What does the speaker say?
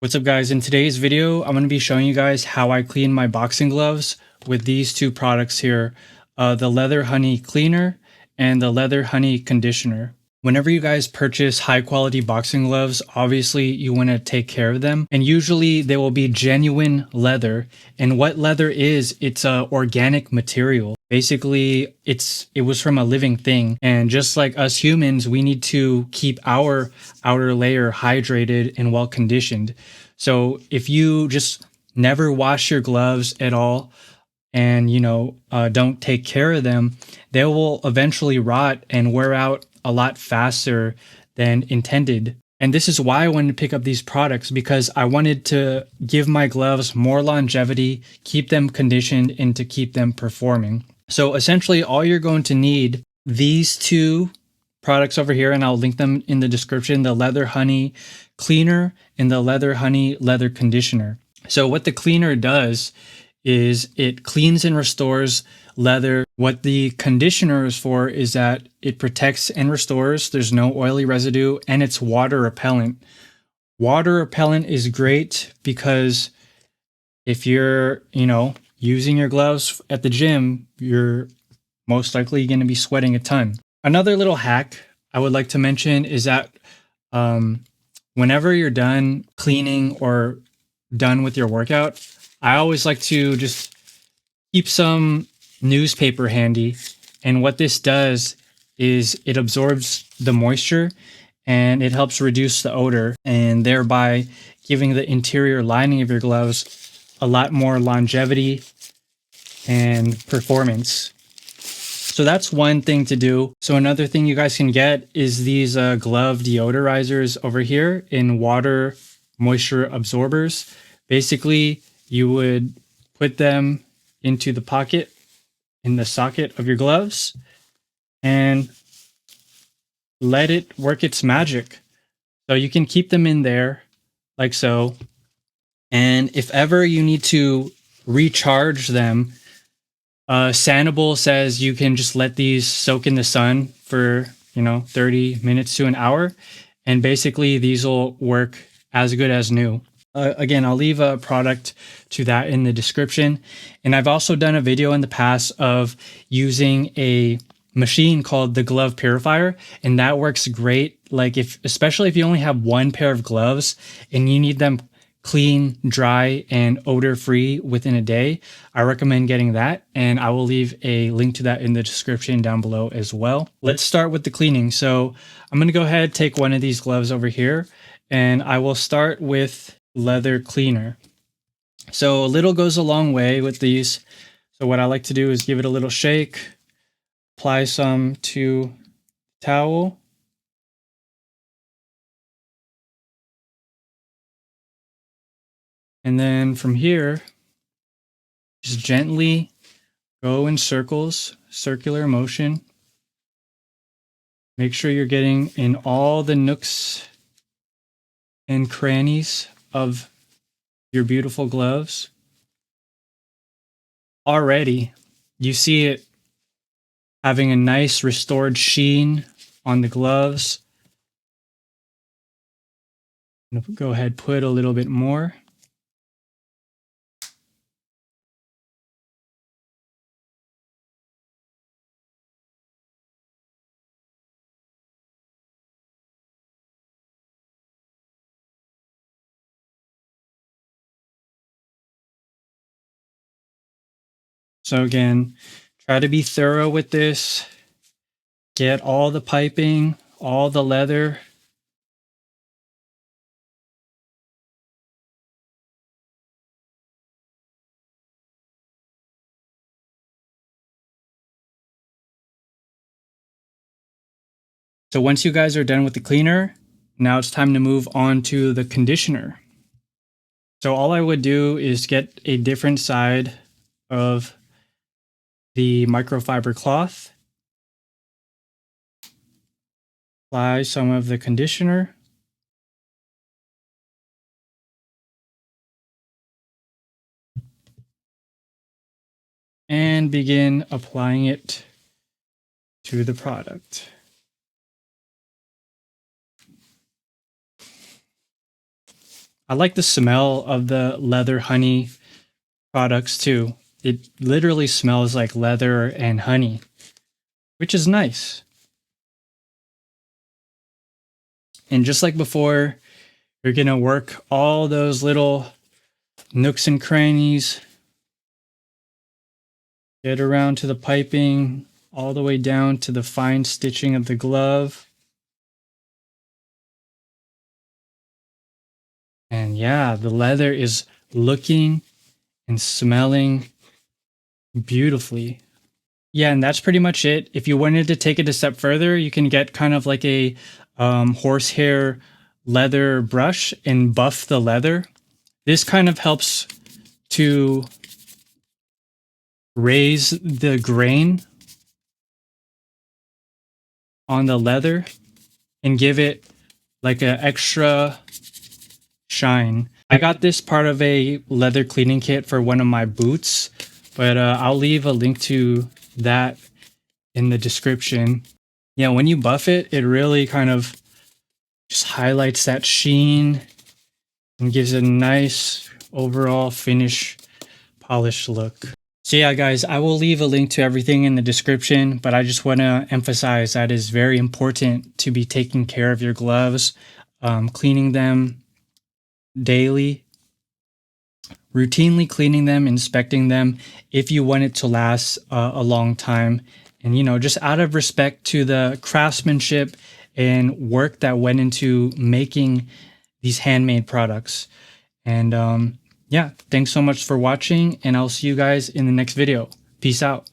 What's up guys, in today's video I'm going to be showing you guys how I clean my boxing gloves with these two products here, the Leather Honey Cleaner and the Leather Honey Conditioner. Whenever you guys purchase high quality boxing gloves, obviously you want to take care of them, and usually they will be genuine leather. And what leather is, it's a organic material. Basically, it was from a living thing, and just like us humans, we need to keep our outer layer hydrated and well conditioned. So if you just never wash your gloves at all, and don't take care of them, they will eventually rot and wear out a lot faster than intended. And this is why I wanted to pick up these products, because I wanted to give my gloves more longevity, keep them conditioned, and to keep them performing. So essentially all you're going to need, these two products over here, and I'll link them in the description, the Leather Honey Cleaner and the Leather Honey Leather Conditioner. So what the cleaner does is it cleans and restores leather. What the conditioner is for is that it protects and restores. There's no oily residue, and it's water repellent. Water repellent is great because if you're, using your gloves at the gym, you're most likely going to be sweating a ton. Another little hack I would like to mention is that whenever you're done cleaning or done with your workout, I always like to just keep some newspaper handy. And what this does is it absorbs the moisture and it helps reduce the odor, and thereby giving the interior lining of your gloves a lot more longevity and performance. So that's one thing to do. So another thing you guys can get is these glove deodorizers over here in water moisture absorbers. Basically, you would put them into the pocket in the socket of your gloves and let it work its magic. So you can keep them in there like so. And if ever you need to recharge them, Sanibel says you can just let these soak in the sun for 30 minutes to an hour, and basically these will work as good as new. Again, I'll leave a product to that in the description. And I've also done a video in the past of using a machine called the Glove Purifier, and that works great. Like especially if you only have one pair of gloves and you need them clean, dry, and odor-free within a day, I recommend getting that, and I will leave a link to that in the description down below as well. Let's start with the cleaning. So I'm going to go ahead, take one of these gloves over here, and I will start with Leather Cleaner. So a little goes a long way with these. So what I like to do is give it a little shake, apply some to towel, and then from here, just gently go in circles, circular motion. Make sure you're getting in all the nooks and crannies of your beautiful gloves. Already, you see it having a nice restored sheen on the gloves. I'm gonna go ahead, put a little bit more. So again, try to be thorough with this. Get all the piping, all the leather. So once you guys are done with the cleaner, now it's time to move on to the conditioner. So all I would do is get a different side of the microfiber cloth, apply some of the conditioner, and begin applying it to the product. I like the smell of the leather honey products too. It literally smells like leather and honey, which is nice. And just like before, you're going to work all those little nooks and crannies. Get around to the piping, all the way down to the fine stitching of the glove. And yeah, the leather is looking and smelling beautifully. Yeah, and that's pretty much it. If you wanted to take it a step further, you can get kind of like a horsehair leather brush and buff the leather. This kind of helps to raise the grain on the leather and give it like an extra shine. I got this part of a leather cleaning kit for one of my boots, but I'll leave a link to that in the description. Yeah, when you buff it, it really kind of just highlights that sheen and gives a nice overall finish, polished look. So yeah, guys, I will leave a link to everything in the description, but I just want to emphasize that it's very important to be taking care of your gloves, cleaning them daily, routinely cleaning them, inspecting them if you want it to last a long time. And, you know, just out of respect to the craftsmanship and work that went into making these handmade products. And yeah, thanks so much for watching, and I'll see you guys in the next video. Peace out.